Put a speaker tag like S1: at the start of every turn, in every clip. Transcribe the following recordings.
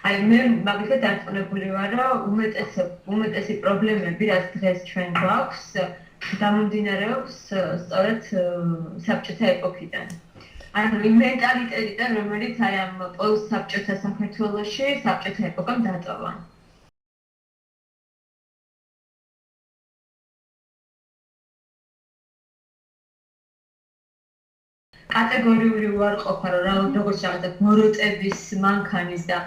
S1: აი მე მაგალითად დარწმუნებული ვარ, რომ უმეტესი პრობლემები, რაც დღეს ჩვენ გვაქვს, გამომდინარეობს სწორედ საბჭოთა ეპოქიდან. ანუ იმ მენტალიტეტიდან, რომელიც აი ამ პოსტსაბჭოთა საქართველოში საბჭოთა ეპოქამ დატოვა. კატეგორიული უარყოფა, რომ როგორც რაღაცა მოროტების მანქანის და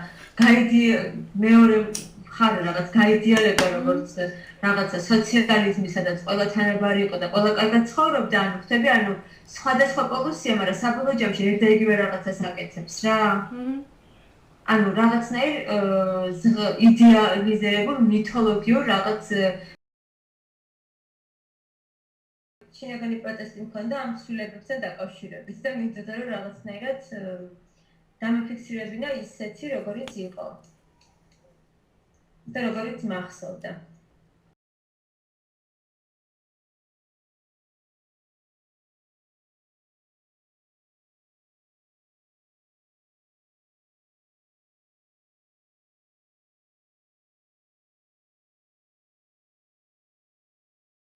S1: მეორე მხარე რაღაც გაიდეალება, როგორც რაღაცა სოციალიზმი, სადაც ყველა თანაბარი იყო და ყველა კარგად ცხოვრობდა, ანუ ხდები, ანუ სხვადასხვა პოლუსია, მაგრამ საბოლოო ჯამში ერთ და იგივე რაღაცას აკეთებს რა. ანუ რაღაცნაირ იდეალიზირებულ მითოლოგიურ რაღაც შინაგანი პროტესტი მქონდა ამ ცვლილებებთან დაკავშირებით და მინდოდა რომ რაღაცნაირად დამიფიქსირებინა ისეთი როგორიც იყო და როგორიც მახსოვდა.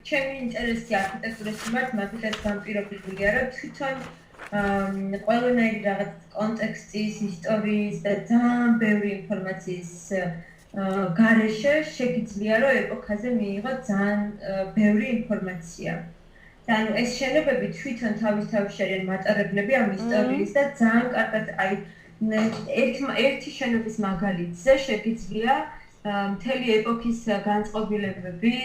S1: ჩემი ინტერესი არქიტექტურის მიმართ მაგითაც განპირობებულია, რომ თვითონ ყველანაირი რაღაც კონტექსტის, ისტორიის და ძალიან ბევრი ინფორმაციის გარეშე შეგიძლია, რომ ეპოქაზე მიიღო ძალიან ბევრი ინფორმაცია. და ანუ ეს შენობები თვითონ თავის შერიან მატარებლები ამ ისტორიის და ძალიან კარგად აი ერთი შენობის მაგალითზე შეგიძლია მთელი ეპოქის განწყობილებები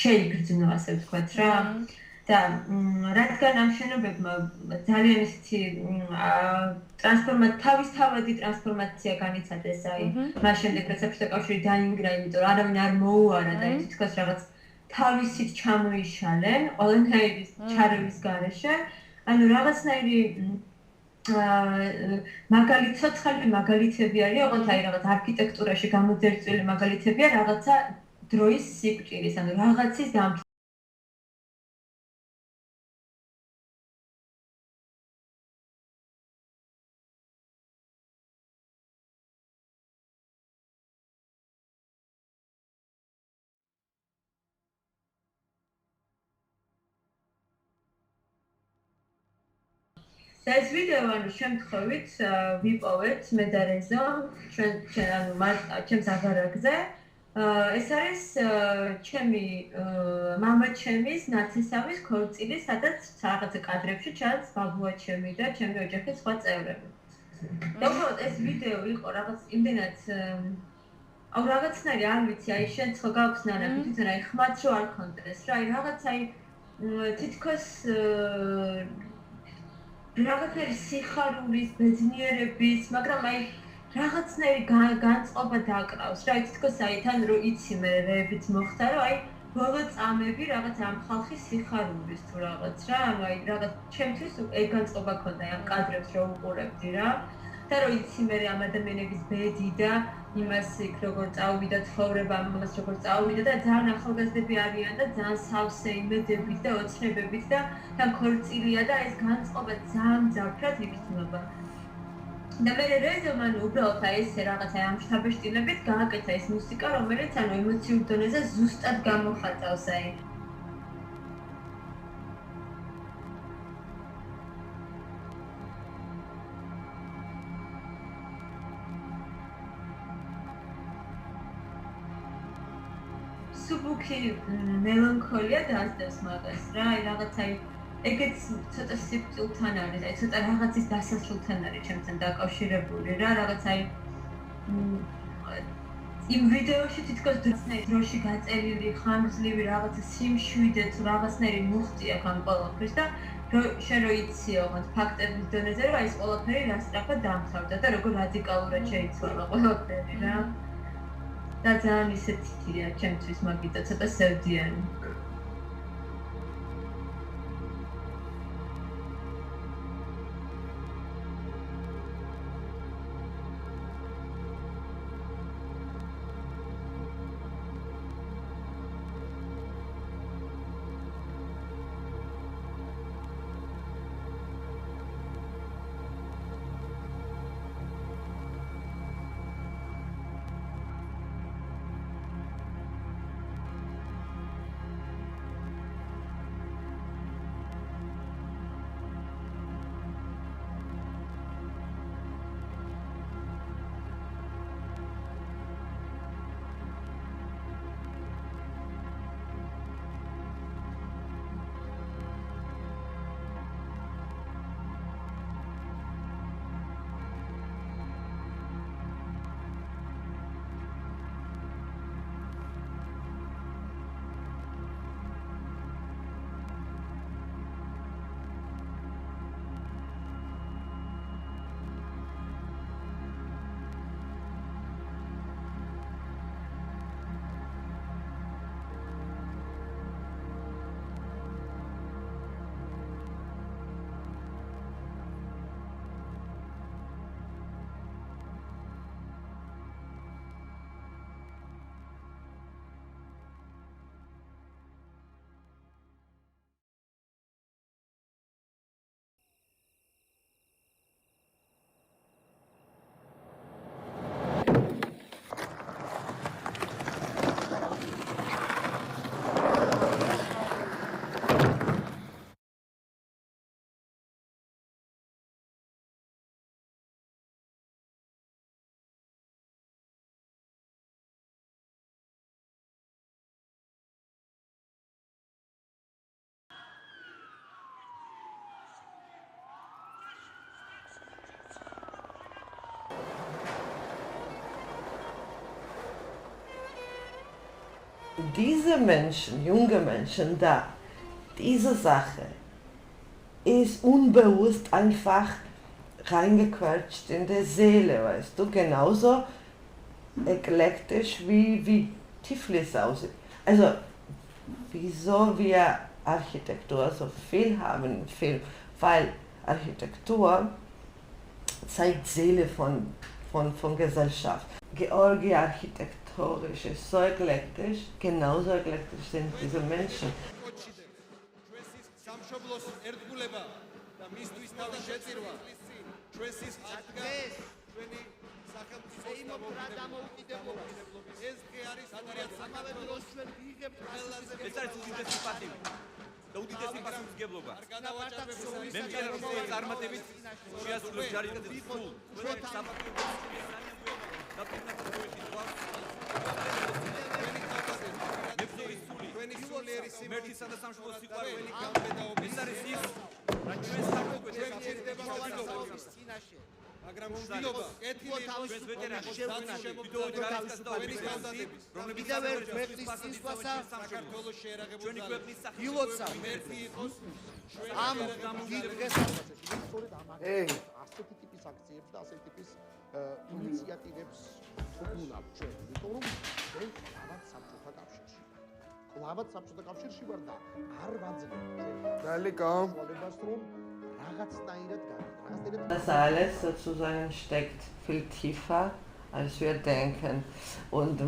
S1: შეიგრძნო, ასე ვთქვათ რა. და რადგან ამ შენობებმა ძალიან ისეთი თავისთავადი ტრანსფორმაცია განიცადეს, აი მას შემდეგ რაც საბჭოთა კავშირი დაინგრა, იმიტომ რომ არავინ არ მოუარა და თითქოს რაღაც თავისით ჩამოიშალენ ყველანაირი ჩარევის გარეშე, ანუ რაღაცნაირი ცოცხალი მაგალითები არის, ოღონდ აი რაღაც არქიტექტურაში გამოძერწვილი მაგალითებია რაღაცა დროის სიკვდილის, ანუ რაღაცის ეს ვიდეო ანუ შემთხვევით ვიპოვეთ მე და რეზო ჩვენ ანუ ჩემს აგარაკზე. ეს არის ჩემი მამაჩემის ნათესავის ქორწილი, სადაც რაღაცა კადრებში ჩანს ბაბუა ჩემი და ჩემი ოჯახის სხვა წევრები. და უბრალოდ ეს ვიდეო იყო რაღაც იმდენად აუ რაღაცნაირი არ ვიცი, აი შენ ხო გაქვს ნანაკი თვითონ აი ხმაც რო არ ქონდეს რა, აი რაღაც აი თითქოს რაღაცნაირი სიხარულის, ბედნიერების, მაგრამ აი რაღაცნაირი განწყობა დააკრავს რა, თითქოს აი თან რო იცი მე რეებით მოხდა, რომ აი ბოლო წამები რაღაც ამ ხალხის სიხარულის თუ რაღაც რა, ანუ აი რაღაც ჩემთვის ეგ განწყობა ქონდა ამ კადრებს რო უყურებდი რა. და რო იცი მე ამ ადამიანების ბედი და იმას იქ როგორ წავიდა ცხოვრება, ამას როგორ წავიდა და ძალიან ახალგაზრდები არიან და ძალიან სავსე იმედებით და ოცნებებით და თან ქორწილია და ეს განწყობა ძალიან მძაფრად იგრძნობა. და მე რეზო მან უბრალოდ აი ესე რაღაცა ამ შთაბეჭდილებით გააკეთა ეს მუსიკა, რომელიც ანუ ემოციურ დონეზე ზუსტად გამოხატავს აი სუბუქი მელანქოლია დაასდევს მაგას რა, აი რაღაცა ეგეც ცოტა სიკვდილთან არის, აი ცოტა რაღაცის დასასრულთან არის ჩემთან დაკავშირებული რა, რაღაცა იმ ვიდეოში თითქოს დროში გაწერილი ხანგრძლივი რაღაცა სიმშვიდე თუ რაღაცნაირი მუხტი აქვს ამ ყველაფრის და შენ რო იცი ოღონდ ფაქტების დონეზე, რომ აი ეს ყველაფერი რა სწრაფად დამთავრდა და როგორ რადიკალურად შეიცვალა ყველაფერი რა. და ძალიან ისეთია ჩემთვის მაგიტო ცოტა სევდიანი.
S2: diese Menschen, junge Menschen da, diese Sache ist unbewusst einfach reingequetscht in die Seele, weißt du, genauso eklektisch wie Tiflis aussieht. Also, wieso wir Architektur so viel haben im Film? Weil Architektur zeigt Seele von Gesellschaft. Georgia architektonisch ist so eklektisch, genauso eklektisch sind diese Menschen.
S3: და უდიდესი პასუხისმგებლობა. მე მგონი რომ ეს წარმატებით შეასრულებს ჯარისკაცებს სულ. ჩვენ საფრთხეს და პირნაყოფებში თვალს. მე ვწევი სული. ჩვენი სულიერი სიმერთისა და სამშობლოს სიყვარული. ეს არის ის, რაც ჩვენ საფრთხეს შეერდება წინაშე. მაგრამ ვდიდობა, კეთილი იყოს ვეტერანი ჯარისკაცს და ოპერაციებს, რომლებიც ქვეყნის წინსვლასა საქართველოს შეერაღებული ჩვენი ქვეყნის სახელმწიფო მერტი იყოს ამ დიდ დღესასწაულში. სწორედ ამ ასეთი ტიპის აქციებს და ასეთი ტიპის ინიციატივებს ვქონავთ ჩვენ, იმიტომ რომ ჩვენ კლავად საბჭოთა კავშირში ვართ. კლავად საბჭოთა კავშირში ვართ და არ ვაძლევთ ჩვენ დალიკო სვალებას რომ
S2: Das alles sozusagen steckt viel tiefer, als wir denken. Und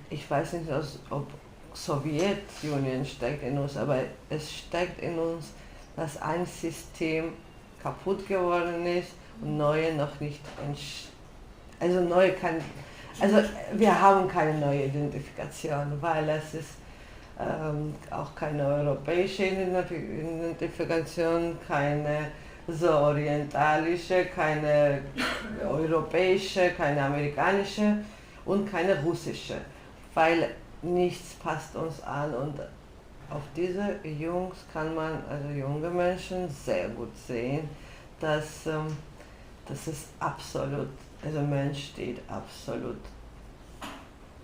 S2: ich weiß nicht, ob Sowjetunion steckt in uns, aber es steckt in uns, dass ein System kaputt geworden ist und neue noch nicht also wir haben keine neue Identifikation, weil es ist auch keine europäische Identifikation, keine so orientalische, keine europäische, keine amerikanische und keine russische, weil nichts passt uns an und auf diese Jungs kann man, also junge Menschen, sehr gut sehen, dass es absolut, also Mensch steht absolut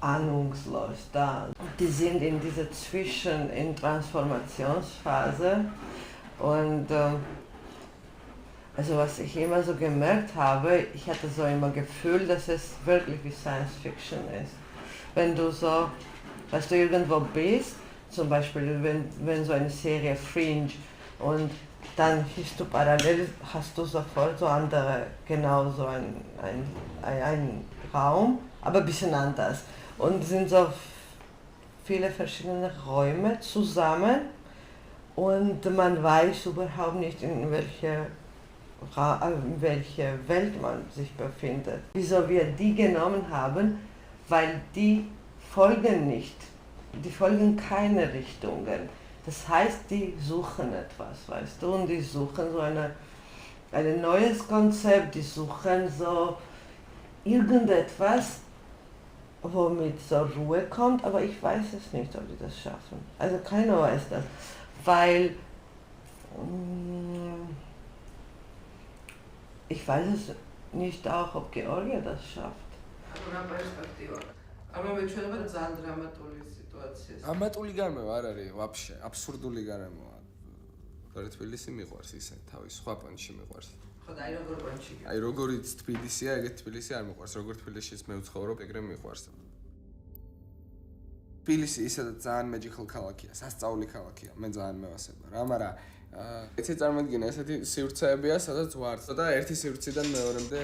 S2: ahnungslos da. Die sind in dieser in Transformationsphase und also was ich immer so gemerkt habe, ich hatte so immer Gefühl, dass es wirklich wie Science Fiction ist. Wenn du so, weißt du, irgendwo bist, zum Beispiel wenn so eine Serie Fringe und dann siehst du parallel, hast du sofort so andere, genau so ein Raum, aber ein bisschen anders. Und es sind so viele verschiedene Räume zusammen und man weiß überhaupt nicht, in welcher Welt man sich befindet. Wieso wir die genommen haben, weil die folgen keine Richtungen. Das heißt, die suchen etwas, weißt du, und die suchen so ein neues Konzept, die suchen so irgendetwas, womit so Ruhe kommt, aber ich weiß es nicht, ob die das schaffen. Also keiner weiß das, weil ich weiß es nicht auch, ob Georgia das schafft.
S4: დრამატული გარემო არ არის ვაფშე აბსურდული გარემოა. თბილისი მიყვარს ისე თავის სხვა პონჩი მიყვარს. აი როგორიც თბილისია, ეგეთ თბილისი არ მიყვარს. როგორ თბილისშიც მე ვცხოვრობ, ეგრე მიყვარს. თბილისი ისედაც ძალიან მეჯიხილ ქალაქია, სასწაული ქალაქია. მე ძალიან მევასება რა, მაგრამ ეცე წარმოიდგინე ესეთი სივრცეებია, სადაც ვარ და ერთი სივრციდან მეორემდე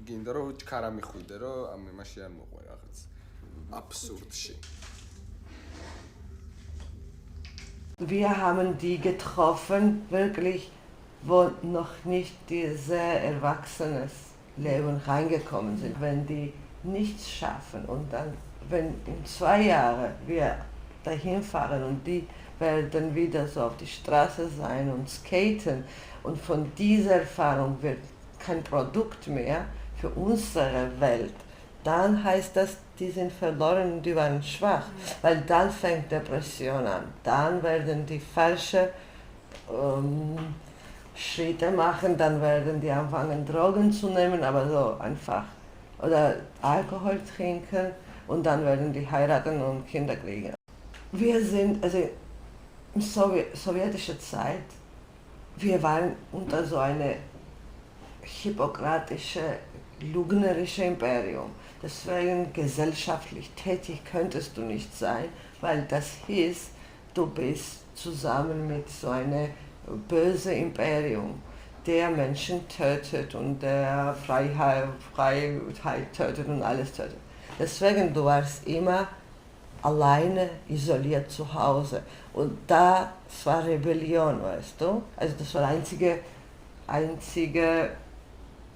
S4: გინდა რომ ჩქარა მიხვიდე, რომ ამ იმაში არ მოყვე რაღაც absurdში.
S2: Wir haben die getroffen, wirklich, wo noch nicht diese erwachsenes Leben reingekommen sind. Wenn die nichts schaffen und dann, wenn in 2 Jahren wir dahin fahren und die werden wieder so auf die Straße sein und skaten und von dieser Erfahrung wird kein Produkt mehr für unsere Welt, dann heißt das, die sind verloren und die waren schwach, weil dann fängt Depression an. Dann werden die falschen Schritte machen, dann werden die anfangen Drogen zu nehmen, aber so einfach, oder Alkohol trinken und dann werden die heiraten und Kinder kriegen. wir sind, also in sowjetischer Zeit, wir waren unter so eine hippokratische, lügnerische Imperium. Deswegen gesellschaftlich tätig könntest du nicht sein, weil das hieß, du bist zusammen mit so einem bösen Imperium, der Menschen tötet und der Freiheit tötet und alles tötet. Deswegen, du warst immer alleine, isoliert zu Hause. Und das war Rebellion, weißt du? Also das war der einzige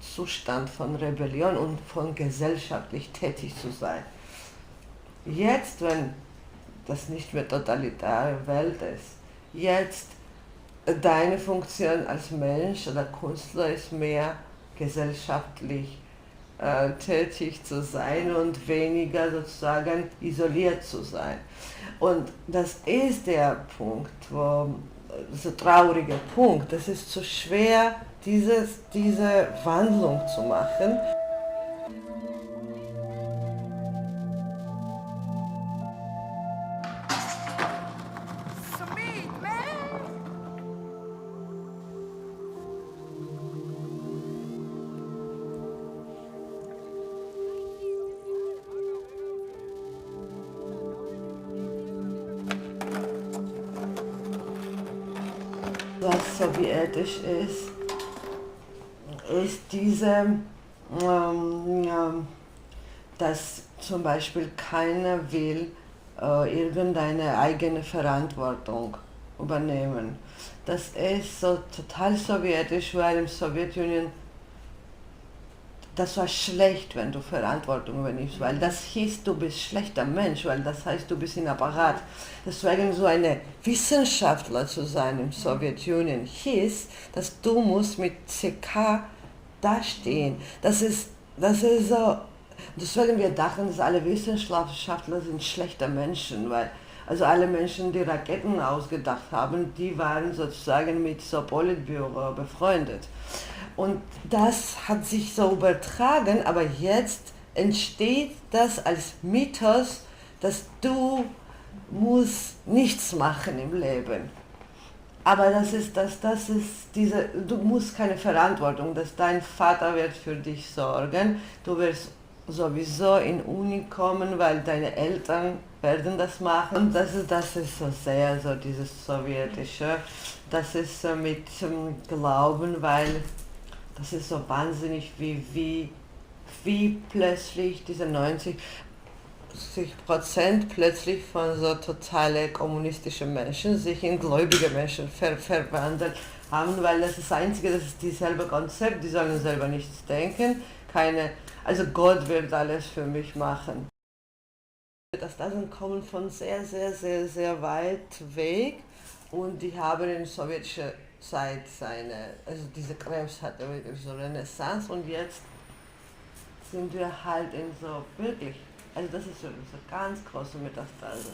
S2: Zustand von Rebellion und von gesellschaftlich tätig zu sein. Jetzt, wenn das nicht mehr totalitäre Welt ist, jetzt deine Funktion als Mensch oder Künstler ist mehr gesellschaftlich tätig zu sein und weniger sozusagen isoliert zu sein. Und das ist der Punkt, so traurige Punkt, das ist zu schwer, diese Wandlung zu machen. Was sowjetisch ist dass zum Beispiel keiner will irgendeine eigene Verantwortung übernehmen. Das ist so total sowjetisch, weil in der Sowjetunion das war schlecht, wenn du Verantwortung übernimmst, weil das hieß, du bist schlechter Mensch, weil das heißt, du bist im Apparat. Deswegen so eine Wissenschaftler zu sein in der Sowjetunion hieß, dass du musst mit CK dastehen. Das ist so, deswegen wir dachten, dass alle Wissenschaftler sind schlechte Menschen, weil also alle Menschen, die Raketen ausgedacht haben, die waren sozusagen mit so Politbüro befreundet. Und das hat sich so übertragen, aber jetzt entsteht das als Mythos, dass du musst nichts machen im Leben. Aber du musst keine Verantwortung, dass dein Vater wird für dich sorgen, du wirst sowieso in Uni kommen, weil deine Eltern werden das machen. Und das ist so sehr so dieses Sowjetische, das ist so mit Glauben, weil das ist so wahnsinnig, wie plötzlich diese 90% plötzlich von so totale kommunistischen Menschen sich in gläubige Menschen verwandelt haben, weil das ist das Einzige, das ist dieselbe Konzept, die sollen selber nichts denken, also Gott wird alles für mich machen. Das kommen von sehr, sehr, sehr, sehr weit weg und die haben in sowjetischer Zeit also diese Krebs hatte wirklich so Renaissance und jetzt sind wir halt in so wirklich, also das ist so ganz große Metastase.